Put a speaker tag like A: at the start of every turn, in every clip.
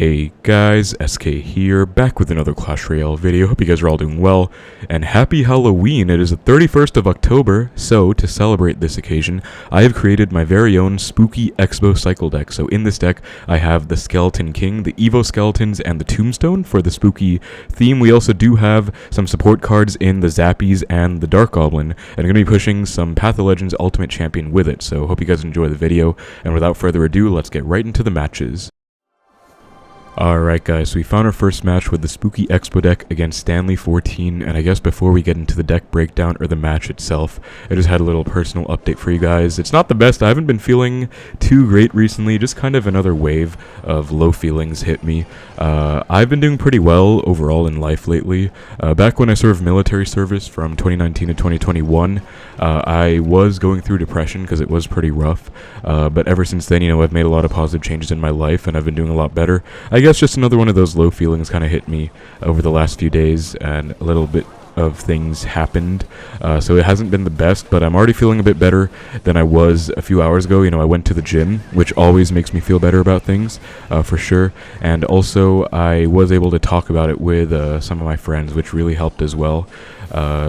A: Hey guys, SK here, back with another Clash Royale video. Hope you guys are all doing well, and happy Halloween. It is the 31st of October, so to celebrate this occasion, I have created my very own spooky Xbow cycle deck. So in this deck, I have the Skeleton King, the Evo Skeletons, and the Tombstone for the spooky theme. We also do have some support cards in the Zappies and the Dark Goblin, and I'm going to be pushing some Path of Legends Ultimate Champion with it, so hope you guys enjoy the video, and without further ado, let's get right into the matches. Alright guys, so we found our first match with the spooky Xbow deck against Stanley 14, and I guess before we get into the deck breakdown or the match itself, I just had a little personal update for you guys. It's not the best, I haven't been feeling too great recently, just kind of another wave of low feelings hit me. I've been doing pretty well overall in life lately. Back when I served military service from 2019 to 2021, I was going through depression because it was pretty rough, but ever since then, I've made a lot of positive changes in my life and I've been doing a lot better. I guess just another one of those low feelings kind of hit me over the last few days, and a little bit of things happened, so it hasn't been the best, but I'm already feeling a bit better than I was a few hours ago. I went to the gym, which always makes me feel better about things, for sure, and also I was able to talk about it with some of my friends, which really helped as well.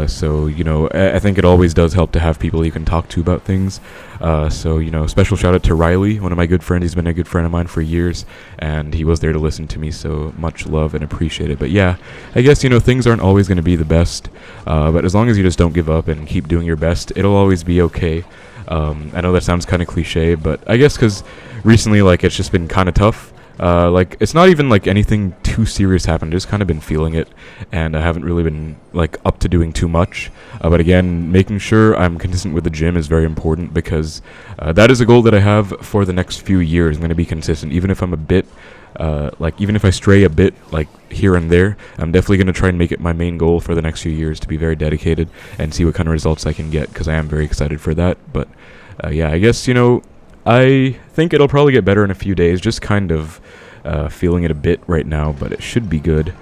A: So I think it always does help to have people you can talk to about things. So special shout out to Riley, one of my good friends. He's been a good friend of mine for years, and he was there to listen to me, so much love and appreciate it. But yeah, I guess things aren't always going to be the best, but as long as you just don't give up and keep doing your best, it'll always be okay. I know that sounds kind of cliche, but I guess because recently it's just been kind of tough. It's not even anything too serious happened, just kind of been feeling it, and I haven't really been up to doing too much, but again, making sure I'm consistent with the gym is very important, because that is a goal that I have for the next few years. I'm going to be consistent, even if I'm a bit even if I stray a bit here and there. I'm definitely going to try and make it my main goal for the next few years to be very dedicated and see what kind of results I can get, because I am very excited for that. But yeah, I guess I think it'll probably get better in a few days, just kind of feeling it a bit right now, but it should be good.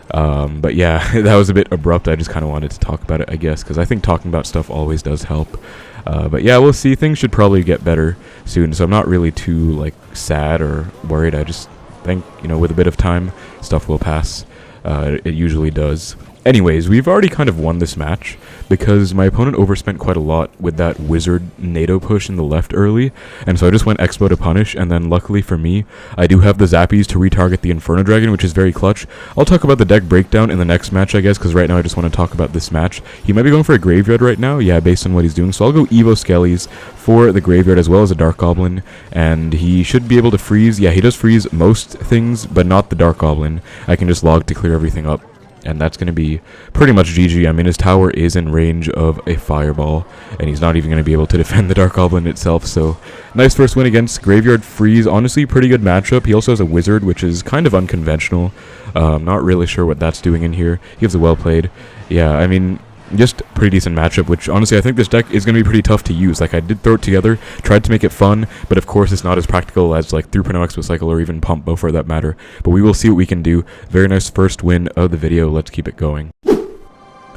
A: But yeah, that was a bit abrupt. I just kind of wanted to talk about it, I guess, because I think talking about stuff always does help. But yeah, we'll see. Things should probably get better soon, so I'm not really too sad or worried. I just think, with a bit of time, stuff will pass. It usually does. Anyways, we've already kind of won this match because my opponent overspent quite a lot with that wizard NATO push in the left early, and so I just went Xbow to punish, and then luckily for me, I do have the Zappies to retarget the Inferno Dragon, which is very clutch. I'll talk about the deck breakdown in the next match, I guess, because right now I just want to talk about this match. He might be going for a Graveyard right now, yeah, based on what he's doing, so I'll go Evo Skellies for the Graveyard as well as a Dark Goblin, and he should be able to freeze. Yeah, he does freeze most things, but not the Dark Goblin. I can just log to clear everything up, and that's going to be pretty much GG. I mean, his tower is in range of a fireball, and he's not even going to be able to defend the Dark Goblin itself, so nice first win against Graveyard Freeze. Honestly, pretty good matchup. He also has a Wizard, which is kind of unconventional. I'm not really sure what that's doing in here. He has a well played. Yeah, I mean, just pretty decent matchup, which honestly I think this deck is going to be pretty tough to use. I did throw it together, tried to make it fun, but of course it's not as practical as Through Expo Cycle or even Pump Bow for that matter. But we will see what we can do. Very nice first win of the video. Let's keep it going.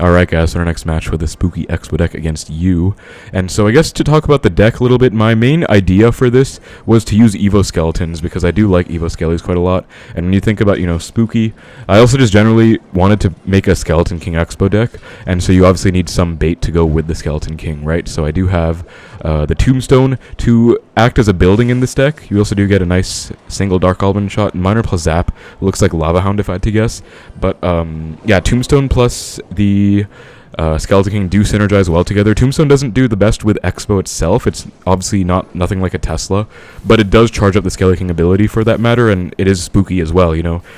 A: Alright guys, so our next match with the spooky Xbow deck against you. And so I guess to talk about the deck a little bit, my main idea for this was to use Evo Skeletons, because I do like Evo Skellies quite a lot. And when you think about, spooky, I also just generally wanted to make a Skeleton King Xbow deck, and so you obviously need some bait to go with the Skeleton King, right? So I do have the Tombstone to act as a building in this deck. You also do get a nice single Dark Goblin shot, Minor plus Zap. Looks like Lava Hound if I had to guess. But yeah, Tombstone plus the Skeleton King do synergize well together. Tombstone doesn't do the best with Xbow itself. It's obviously nothing like a Tesla, but it does charge up the Skeleton King ability for that matter, and it is spooky as well.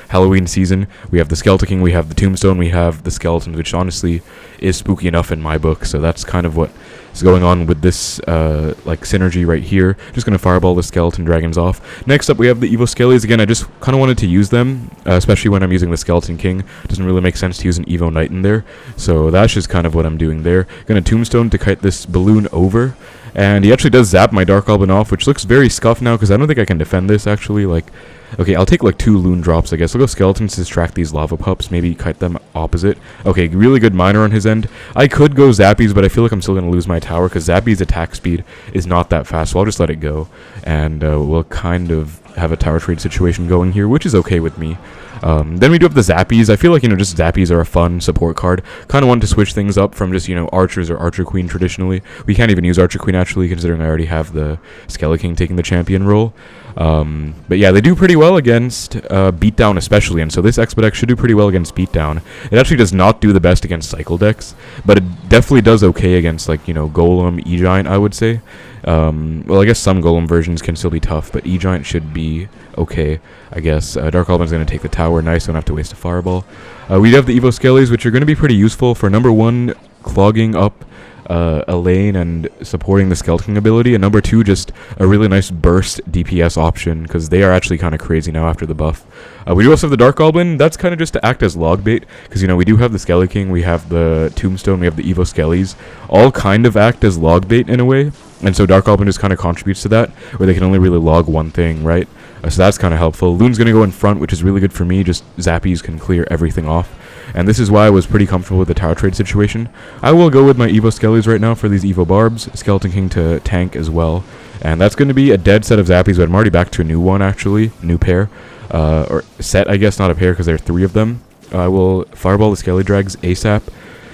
A: Halloween season, we have the Skeleton King, we have the Tombstone, we have the Skeletons, which honestly is spooky enough in my book. So that's kind of what is going on with this synergy right here. Just gonna fireball the Skeleton Dragons off. Next up we have the Evo Skellies. Again, I just kind of wanted to use them, especially when I'm using the Skeleton King. Doesn't really make sense to use an Evo Knight in there, so that's just kind of what I'm doing there. Gonna Tombstone to kite this balloon over, and he actually does zap my Dark Goblin off, which looks very scuffed now because I don't think I can defend this actually. Okay, I'll take 2 Loon drops, I guess. I'll go Skeletons to distract these Lava Pups, maybe kite them opposite. Okay, really good Miner on his end. I could go Zappies, but I feel like I'm still going to lose my tower, because Zappy's attack speed is not that fast, so I'll just let it go. And we'll kind of have a tower trade situation going here, which is okay with me. Then we do have the Zappies. I feel like, just Zappies are a fun support card. Kind of wanted to switch things up from just, Archers or Archer Queen traditionally. We can't even use Archer Queen, actually, considering I already have the Skeleking taking the champion role. But yeah, they do pretty well against Beatdown especially, and so this Expo deck should do pretty well against Beatdown. It actually does not do the best against Cycle decks, but it definitely does okay against, like, Golem, E-Giant, I would say. Well, I guess some Golem versions can still be tough, but E-Giant should be okay, I guess. Dark Albin's going to take the tower. Nice, don't have to waste a Fireball. We have the Evo Skellies, which are going to be pretty useful for, number one, clogging up a lane and supporting the Skeleton ability, and number two, just a really nice burst DPS option, because they are actually kind of crazy now after the buff. We do also have the Dark Goblin. That's kind of just to act as log bait, because, we do have the Skeleking, we have the Tombstone, we have the Evo Skellies, all kind of act as log bait in a way, and so Dark Goblin just kind of contributes to that, where they can only really log one thing, right? So that's kind of helpful. Loon's going to go in front, which is really good for me, just Zappies can clear everything off. And this is why I was pretty comfortable with the tower trade situation. I will go with my Evo Skellies right now for these Evo Barbs, Skeleton King to tank as well. And that's going to be a dead set of Zappies, but I'm already back to a new one, actually. New pair. Or set, I guess, not a pair, because there are 3 of them. I will Fireball the Skelly Drags ASAP.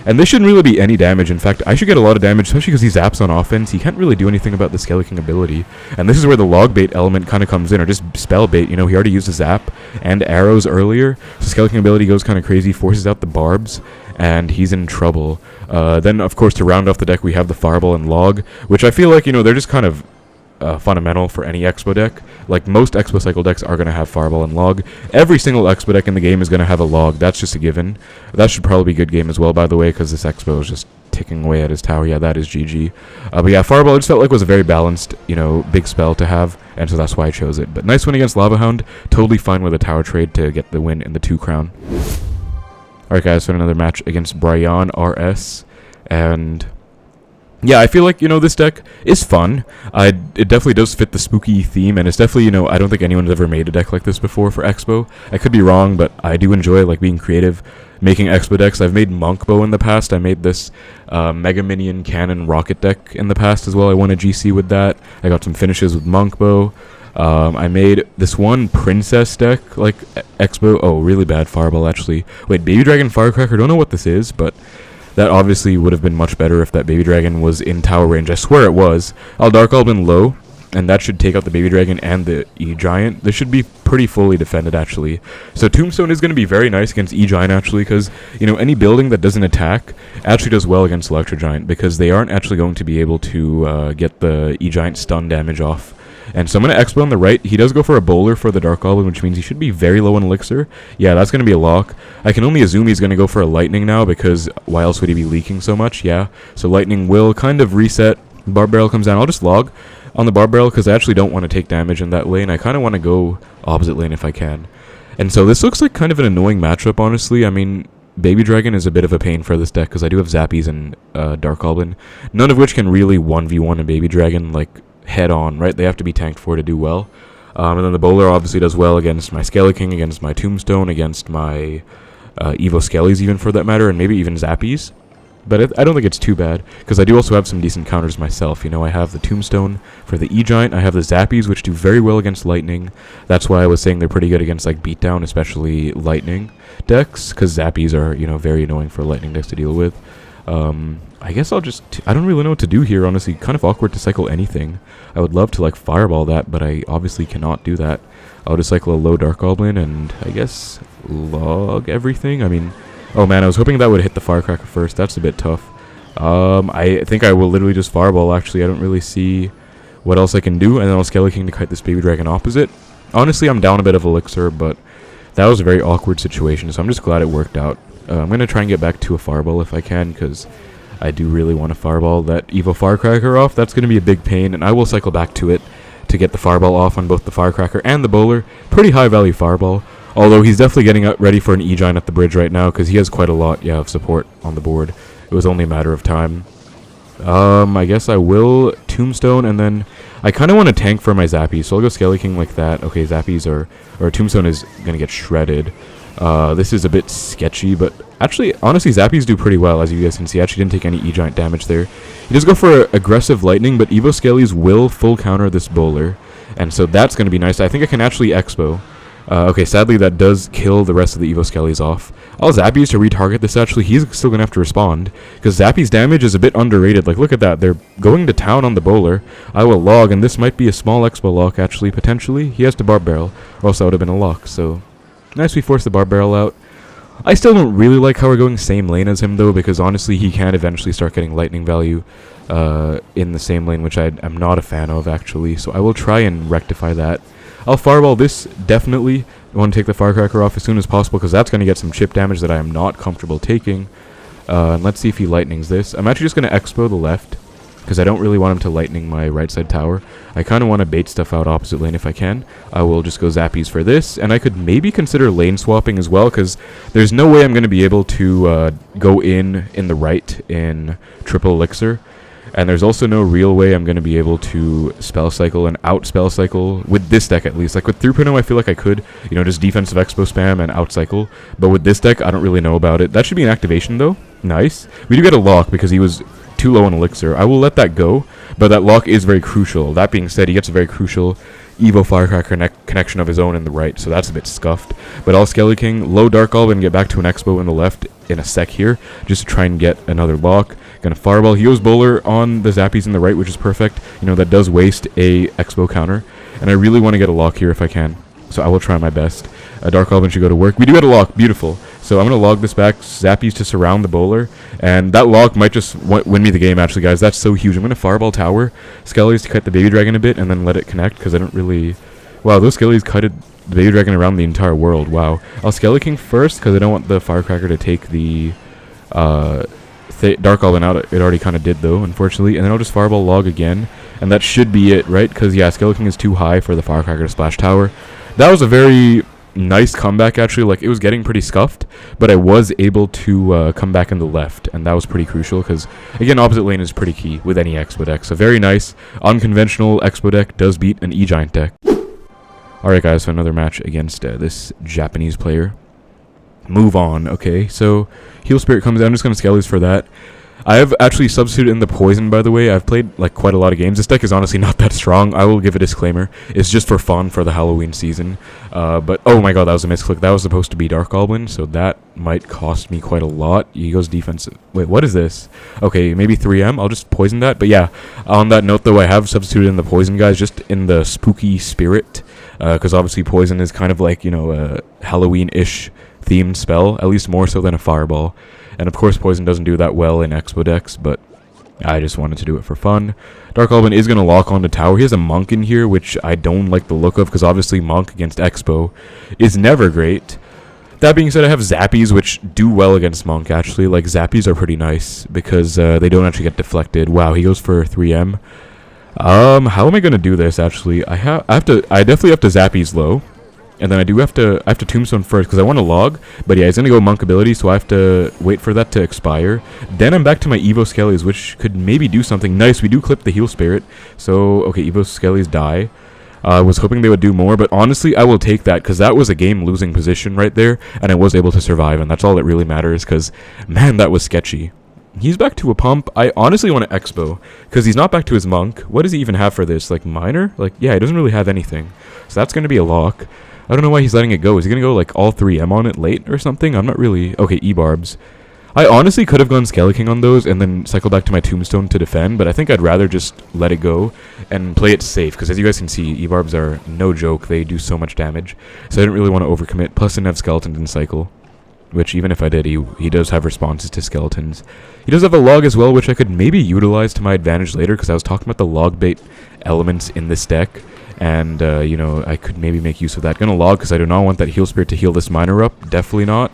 A: And this shouldn't really be any damage. In fact, I should get a lot of damage, especially because he zaps on offense. He can't really do anything about the Skeleking ability. And this is where the log bait element kind of comes in, or just spell bait. He already used a zap and arrows earlier. So Skeleking ability goes kind of crazy, forces out the barbs, and he's in trouble. Then, of course, to round off the deck, we have the Fireball and log, which I feel like, they're just kind of fundamental for any Expo deck. Like, most Expo Cycle decks are going to have Fireball and log. Every single Expo deck in the game is going to have a log. That's just a given. That should probably be a good game as well, by the way, because this Expo is just ticking away at his tower. Yeah, that is GG. But yeah, Fireball I just felt like was a very balanced, big spell to have, and so that's why I chose it. But nice win against Lava Hound. Totally fine with a tower trade to get the win in the 2 crown. Alright guys, so another match against Brian RS, and yeah, I feel like, this deck is fun. It definitely does fit the spooky theme, and it's definitely, I don't think anyone's ever made a deck like this before for Expo. I could be wrong, but I do enjoy, like, being creative, making Expo decks. I've made Monkbow in the past. I made this Mega Minion Cannon Rocket deck in the past as well. I won a GC with that. I got some finishes with Monkbow. I made this one Princess deck, like, Expo. Oh, really bad Fireball, actually. Wait, Baby Dragon Firecracker? Don't know what this is, but that obviously would have been much better if that Baby Dragon was in tower range. I swear it was. I'll Dark Albin low, and that should take out the Baby Dragon and the E-Giant. This should be pretty fully defended, actually. So Tombstone is going to be very nice against E-Giant, actually, because, any building that doesn't attack actually does well against Electro Giant, because they aren't actually going to be able to get the E-Giant stun damage off. And so I'm going to Expo on the right. He does go for a bowler for the Dark Goblin, which means he should be very low on Elixir. Yeah, that's going to be a lock. I can only assume he's going to go for a Lightning now, because why else would he be leaking so much? Yeah, so Lightning will kind of reset. Barbarrel comes down. I'll just log on the Barbarrel, because I actually don't want to take damage in that lane. I kind of want to go opposite lane if I can. And so this looks like kind of an annoying matchup, honestly. I mean, Baby Dragon is a bit of a pain for this deck, because I do have Zappies and Dark Goblin, none of which can really 1v1 a Baby Dragon, like, head on, right? They have to be tanked for to do well. And then the bowler obviously does well against my Skeleking, against my Tombstone, against my Evo Skellies even for that matter, and maybe even Zappies. But I don't think it's too bad, because I do also have some decent counters myself. I have the Tombstone for the E-Giant, I have the Zappies, which do very well against Lightning. That's why I was saying they're pretty good against, like, Beatdown, especially Lightning decks, because Zappies are, very annoying for Lightning decks to deal with. I guess I'll just... I don't really know what to do here, honestly. Kind of awkward to cycle anything. I would love to, like, Fireball that, but I obviously cannot do that. I'll just cycle a low Dark Goblin and, I guess, log everything. I mean... Oh, man, I was hoping that would hit the Firecracker first. That's a bit tough. I think I will literally just Fireball, actually. I don't really see what else I can do. And then I'll Skeleking to kite this Baby Dragon opposite. Honestly, I'm down a bit of Elixir, but that was a very awkward situation, so I'm just glad it worked out. I'm going to try and get back to a Fireball if I can, because I do really want to Fireball that Evo Firecracker off. That's going to be a big pain, and I will cycle back to it to get the Fireball off on both the Firecracker and the Bowler. Pretty high value Fireball, although he's definitely getting ready for an E-Giant at the bridge right now, because he has quite a lot, of support on the board. It was only a matter of time. I guess I will Tombstone, and then I kind of want to tank for my Zappies, so I'll go Skeleking like that. Okay, Zappies or Tombstone is going to get shredded. This is a bit sketchy, but actually, honestly, Zappies do pretty well, as you guys can see. I actually didn't take any E-Giant damage there. He does go for aggressive Lightning, but Evo Skellies will full counter this Bowler. And so that's going to be nice. I think I can actually Xbow. Okay, sadly that does kill the rest of the Evo Skellies off. I'll Zappies to retarget this actually. He's still going to have to respond, because Zappy's damage is a bit underrated. Like, look at that. They're going to town on the bowler. I will log, and this might be a small Expo lock actually, potentially. He has to Barb Barrel, or else that would have been a lock. So, nice we forced the Barb Barrel out. I still don't really like how we're going same lane as him though, because honestly he can eventually start getting lightning value in the same lane, which I'm not a fan of actually. So I will try and rectify that. I'll Fireball this, definitely. I want to take the Firecracker off as soon as possible, because that's going to get some chip damage that I am not comfortable taking. And let's see if he lightnings this. I'm actually just going to Expo the left, because I don't really want him to lightning my right side tower. I kind of want to bait stuff out opposite lane if I can. I will just go Zappies for this, and I could maybe consider lane swapping as well, because there's no way I'm going to be able to go in the right in triple Elixir. And there's also no real way I'm going to be able to spell cycle and out spell cycle with this deck at least. Like with 3.0 I feel like I could, you know, just defensive expo spam and out cycle. But with this deck I don't really know about it. That should be an activation though. Nice. We do get a lock because he was too low on Elixir. I will let that go, but that lock is very crucial. That being said, he gets a very crucial Evo Firecracker connection of his own in the right, so that's a bit scuffed. But I'll Skelly King, low Dark Orb, and get back to an Expo in the left in a sec here, just to try and get another lock. Gonna Fireball. He goes Bowler on the Zappies in the right, which is perfect. You know, that does waste a Expo counter, and I really want to get a lock here if I can, so I will try my best. Dark Orb should go to work. We do get a lock. Beautiful. So I'm going to log this back, Zappies to surround the bowler, and that lock might just win me the game, actually, guys. That's so huge. I'm going to Fireball Tower, Skellies to cut the Baby Dragon a bit, and then let it connect, because I don't really... Wow, those Skellies cutted the Baby Dragon around the entire world. Wow. I'll Skelly King first, because I don't want the Firecracker to take the Dark Goblin out. It already kind of did, though, unfortunately. And then I'll just Fireball log again, and that should be it, right? Because, yeah, Skelly King is too high for the Firecracker to splash tower. That was a very... nice comeback actually. Like, it was getting pretty scuffed, but I was able to come back in the left, and that was pretty crucial because again, opposite lane is pretty key with any Expo deck. So very nice unconventional Expo deck does beat an E-Giant deck. Alright guys, so another match against this Japanese player. Move on. Okay, so Heal Spirit comes out. I'm just gonna Skellies for that. I have actually substituted in the Poison, by the way. I've played like quite a lot of games. This deck is honestly not that strong. I will give a disclaimer. It's just for fun for the Halloween season. But, oh my god, that was a misclick. That was supposed to be Dark Goblin, so that might cost me quite a lot. He goes defensive. Wait, what is this? Okay, maybe 3M. I'll just Poison that. But yeah, on that note, though, I have substituted in the Poison, guys, just in the spooky spirit. Because obviously Poison is kind of like, you know, a Halloween-ish themed spell, at least more so than a Fireball. And of course Poison doesn't do that well in Expo decks, but I just wanted to do it for fun. Dark Goblin is going to lock onto tower. He has a Monk in here, which I don't like the look of, because obviously Monk against Expo is never great. That being said, I have Zappies, which do well against Monk, actually. Like, Zappies are pretty nice, because they don't actually get deflected. Wow, he goes for 3M. How am I going to do this, actually? I definitely have to Zappies low. And then I have to Tombstone first, because I want to log. But yeah, he's going to go Monk ability, so I have to wait for that to expire. Then I'm back to my Evo Skellies, which could maybe do something nice. We do clip the Heal Spirit. So, okay, Evo Skellies die. I was hoping they would do more, but honestly, I will take that, because that was a game-losing position right there, and I was able to survive, and that's all that really matters, because, man, that was sketchy. He's back to a pump. I honestly want to Expo, because he's not back to his Monk. What does he even have for this? Like, minor? Like, yeah, he doesn't really have anything. So that's going to be a lock. I don't know why he's letting it go. Is he going to go, like, all 3M on it late or something? I'm not really... Okay, E-Barbs. I honestly could have gone Skelly King on those and then cycle back to my Tombstone to defend, but I think I'd rather just let it go and play it safe, because as you guys can see, E-Barbs are no joke. They do so much damage. So I didn't really want to overcommit. Plus, I didn't have Skeletons in cycle, which even if I did, he does have responses to Skeletons. He does have a log as well, which I could maybe utilize to my advantage later, because I was talking about the log bait elements in this deck. And, you know, I could maybe make use of that. Gonna log, because I do not want that Heal Spirit to heal this miner up. Definitely not.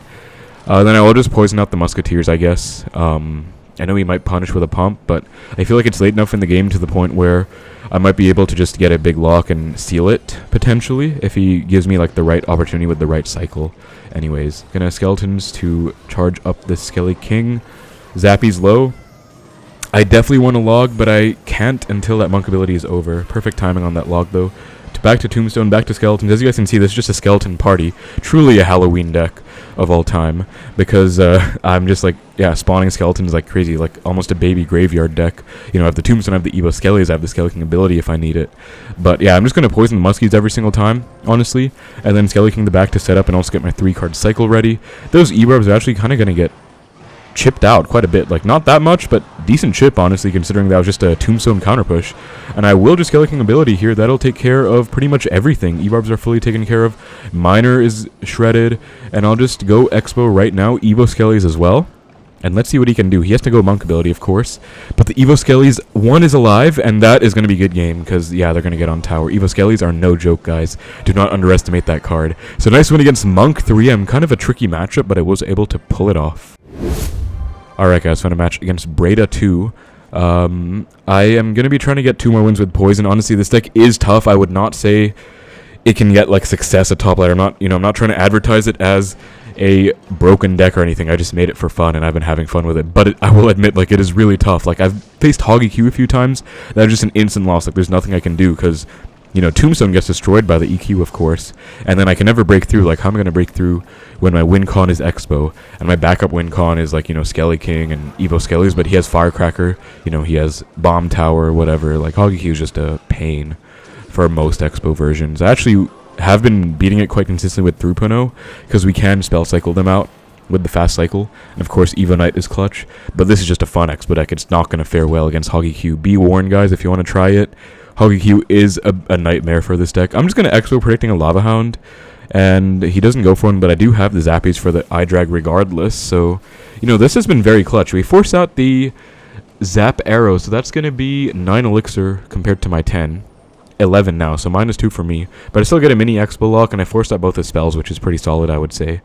A: Then I will just poison out the Musketeers, I guess. I know he might punish with a pump, but I feel like it's late enough in the game to the point where I might be able to just get a big lock and seal it, potentially, if he gives me, like, the right opportunity with the right cycle. Anyways, gonna Skeletons to charge up the Skelly King. Zappies low. I definitely want to log, but I can't until that Monk ability is over. Perfect timing on that log, though. Back to Tombstone, back to Skeletons. As you guys can see, this is just a skeleton party. Truly a Halloween deck. of all time, because I'm just like, yeah, spawning skeletons like crazy, like almost a baby graveyard deck. You know, I have the Tombstone, I have the Evo Skellies, I have the Skelly King ability if I need it. But yeah, I'm just going to poison the Muskies every single time, honestly, and then Skelly King the back to set up and also get my 3-card cycle ready. Those E-Barbs are actually kind of going to get chipped out quite a bit, like not that much, but decent chip, honestly, considering that was just a Tombstone counter push. And I will just Skelly King ability here, that'll take care of pretty much everything. E-Barbs are fully taken care of, Miner is shredded, and I'll just go Xbow right now, Evo Skellies as well. And let's see what he can do. He has to go Monk ability, of course. But the Evo Skellies, one is alive, and that is going to be a good game, because, yeah, they're going to get on tower. Evo Skellies are no joke, guys. Do not underestimate that card. So nice win against Monk 3M. Kind of a tricky matchup, but I was able to pull it off. Alright, guys, found a match against Breda 2. I am going to be trying to get 2 more wins with Poison. Honestly, this deck is tough. I would not say it can get, like, success at top laner. I'm not trying to advertise it as a broken deck or anything. I just made it for fun, and I've been having fun with it. But I will admit, like, it is really tough. Like, I've faced Hoggy Q a few times. That is just an instant loss. Like, there's nothing I can do, because, you know, Tombstone gets destroyed by the EQ, of course, and then I can never break through. Like, how am I going to break through when my win con is Xbow, and my backup win con is, like, you know, Skelly King and Evo Skellies, but he has Firecracker, you know, he has Bomb Tower, whatever. Like, Hoggy Q is just a pain for most Xbow versions. I actually have been beating it quite consistently with Thrupono, because we can spell cycle them out with the fast cycle, and of course Evo Knight is clutch, but this is just a fun Expo deck. It's not going to fare well against Hoggy Q. Be warned, guys, if you want to try it. Hoggy Q is a nightmare for this deck. I'm just going to Expo predicting a Lava Hound, and he doesn't go for one, but I do have the Zappies for the eye drag regardless, so, you know, this has been very clutch. We force out the Zap Arrow, so that's going to be 9 Elixir compared to my 10. 11 now, so -2 for me, but I still get a mini Expo lock, and I forced out both his spells, which is pretty solid, I would say.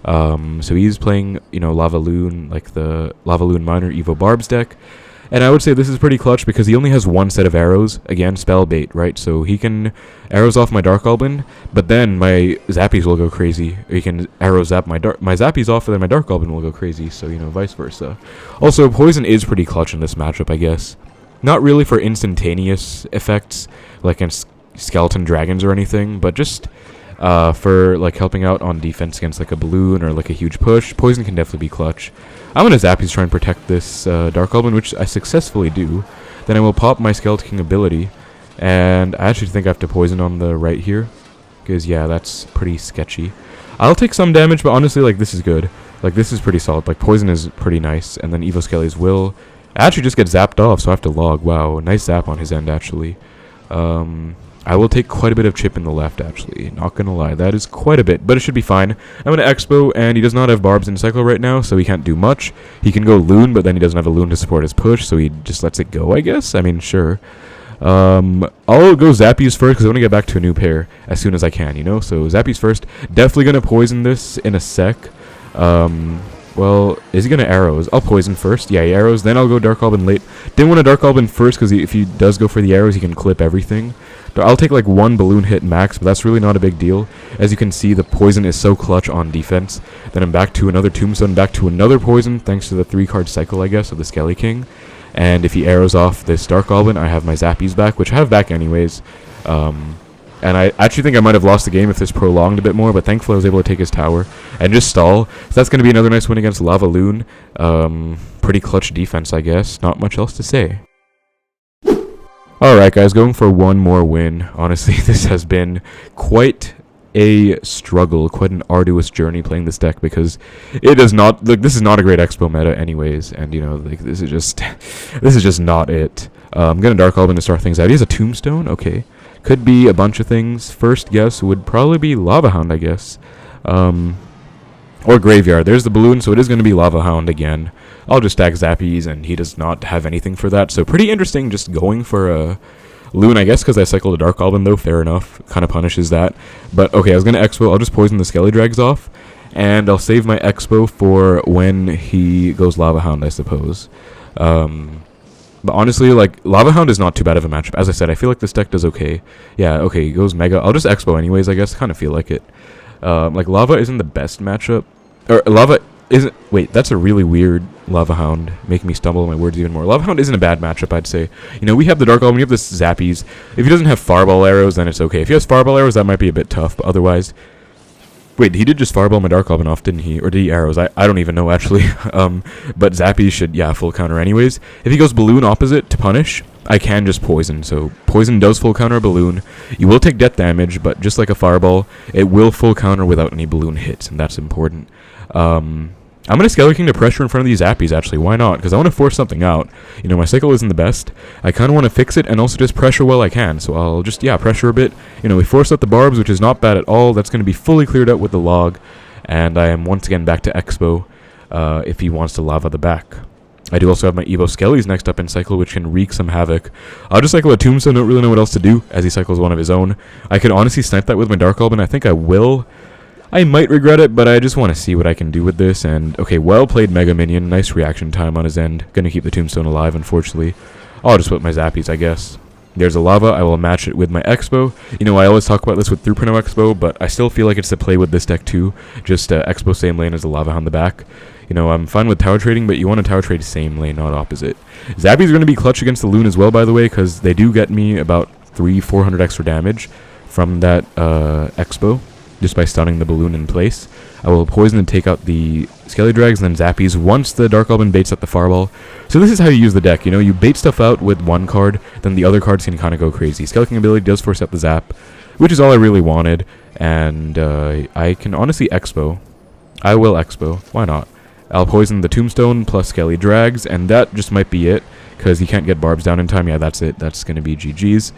A: So he's playing, you know, LavaLoon, like the LavaLoon Miner Evo Barbs deck, and I would say this is pretty clutch because he only has one set of arrows, again, spell bait, right? So he can arrows off my Dark Goblin, but then my Zappies will go crazy. He can arrow zap my Zappies off, and then my Dark Goblin will go crazy, so, you know, vice versa. Also, Poison is pretty clutch in this matchup, I guess. Not really for instantaneous effects, like in Skeleton Dragons or anything, but just for, like, helping out on defense against, like, a balloon or, like, a huge push. Poison can definitely be clutch. I'm going to Zappies try and protect this Dark Goblin, which I successfully do. Then I will pop my Skeleton King ability, and I actually think I have to Poison on the right here, because, yeah, that's pretty sketchy. I'll take some damage, but honestly, like, this is good. Like, this is pretty solid. Like, Poison is pretty nice, and then Evo Skellies will actually just get zapped off, so I have to log. Wow, nice zap on his end, actually. I will take quite a bit of chip in the left, actually. Not gonna lie, that is quite a bit, but it should be fine. I'm gonna Expo, and he does not have Barbs in cycle right now, so he can't do much. He can go Loon, but then he doesn't have a Loon to support his push, so he just lets it go, I guess? I mean, sure. I'll go Zappies first, because I want to get back to a new pair as soon as I can, you know? So Zappies first. Definitely gonna Poison this in a sec. Well, is he going to arrows? I'll Poison first. Yeah, he arrows. Then I'll go Dark Goblin late. Didn't want to Dark Goblin first because if he does go for the arrows, he can clip everything. I'll take like 1 balloon hit max, but that's really not a big deal. As you can see, the Poison is so clutch on defense. Then I'm back to another Tombstone, back to another Poison, thanks to the 3-card cycle, I guess, of the Skelly King. And if he arrows off this Dark Goblin, I have my Zappies back, which I have back anyways. And I actually think I might have lost the game if this prolonged a bit more, but thankfully I was able to take his tower and just stall. So that's going to be another nice win against LavaLoon. Pretty clutch defense, I guess. Not much else to say. Alright, guys, going for one more win. Honestly, this has been quite a struggle, quite an arduous journey playing this deck, because it does not, like, this is not a great Expo meta anyways, and, you know, like, this is just not it. I'm going to Dark Goblin to start things out. He has a Tombstone? Okay. Could be a bunch of things. First guess would probably be Lava Hound, I guess. Or Graveyard. There's the balloon, so it is going to be Lava Hound again. I'll just stack Zappies, and he does not have anything for that. So pretty interesting just going for a Loon, I guess, because I cycled a Dark Goblin, though. Fair enough. Kind of punishes that. But, okay, I was going to Expo. I'll just Poison the Skelly Drags off. And I'll save my Expo for when he goes Lava Hound, I suppose. But honestly, like, Lava Hound is not too bad of a matchup. As I said, I feel like this deck does okay. Yeah, okay, he goes Mega. I'll just Expo anyways, I guess. Kind of feel like it. Like, Lava isn't the best matchup. Or, Lava isn't... Wait, that's a really weird Lava Hound. Making me stumble on my words even more. Lava Hound isn't a bad matchup, I'd say. You know, we have the Dark Goblin, we have the Zappies. If he doesn't have Fireball arrows, then it's okay. If he has Fireball arrows, that might be a bit tough. But otherwise, Wait, he did just Fireball my Dark Goblin off, didn't he? Or did he Arrows? I don't even know, actually. But Zappy should, yeah, full counter anyways. If he goes Balloon opposite to punish, I can just Poison. So Poison does full counter a Balloon. You will take death damage, but just like a Fireball, it will full counter without any Balloon hits, and that's important. I'm going to Skeller King to pressure in front of these Zappies, actually. Why not? Because I want to force something out. You know, my cycle isn't the best. I kind of want to fix it and also just pressure while I can. So I'll just, yeah, pressure a bit. You know, we force out the Barbs, which is not bad at all. That's going to be fully cleared out with the log. And I am once again back to Xbow if he wants to lava the back. I do also have my Evo Skellies next up in cycle, which can wreak some havoc. I'll just cycle a Tombstone. Don't really know what else to do as he cycles one of his own. I could honestly snipe that with my Dark Goblin. I think I will. I might regret it, but I just want to see what I can do with this. And, okay, well played Mega Minion. Nice reaction time on his end. Gonna keep the Tombstone alive, unfortunately. I'll just put my Zappies, I guess. There's a Lava. I will match it with my Xbow. You know, I always talk about this with 3.0 Xbow, but I still feel like it's the play with this deck, too. Just Xbow same lane as the Lava on the back. You know, I'm fine with tower trading, but you want to tower trade same lane, not opposite. Zappies are going to be clutch against the Loon as well, by the way, because they do get me about 300-400 extra damage from that Xbow. Just by stunning the Balloon in place. I will Poison and take out the Skelly Drags and then Zappies once the Dark Goblin baits up the Fireball. So this is how you use the deck, you know, you bait stuff out with one card, then the other cards can kind of go crazy. Skelly King ability does force out the Zap, which is all I really wanted, and I can honestly Xbow. I will Xbow, why not? I'll Poison the Tombstone plus Skelly Drags, and that just might be it, because he can't get Barbs down in time. Yeah, that's it, that's going to be GG's.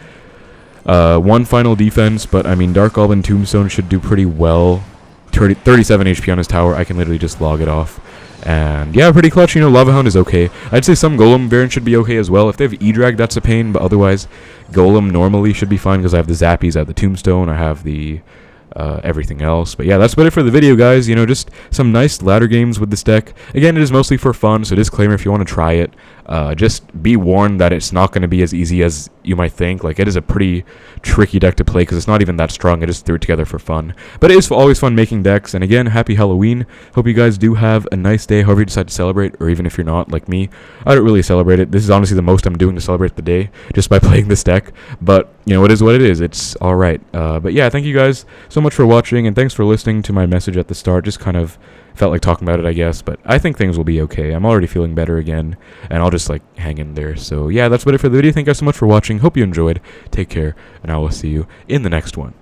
A: One final defense, but I mean, Dark Goblin Tombstone should do pretty well. 37 HP on his tower, I can literally just log it off. And yeah, pretty clutch, you know, Lava Hound is okay. I'd say some Golem variant should be okay as well. If they have E-Drag, that's a pain, but otherwise, Golem normally should be fine because I have the Zappies, I have the Tombstone, I have the everything else. But yeah, that's about it for the video, guys. You know, just some nice ladder games with this deck. Again, it is mostly for fun, so disclaimer if you want to try it. Just be warned that it's not going to be as easy as you might think. Like, it is a pretty tricky deck to play because it's not even that strong. I just threw it together for fun. But it is always fun making decks. And again, happy Halloween. Hope you guys do have a nice day, however you decide to celebrate, or even if you're not, like me. I don't really celebrate it. This is honestly the most I'm doing to celebrate the day, just by playing this deck. But, you know, it is what it is. It's alright. But yeah, thank you guys so much for watching, and thanks for listening to my message at the start. Just kind of felt like talking about it, I guess, but I think things will be okay. I'm already feeling better again, and I'll just, like, hang in there. So, yeah, that's about it for the video. Thank you guys so much for watching. Hope you enjoyed. Take care, and I will see you in the next one.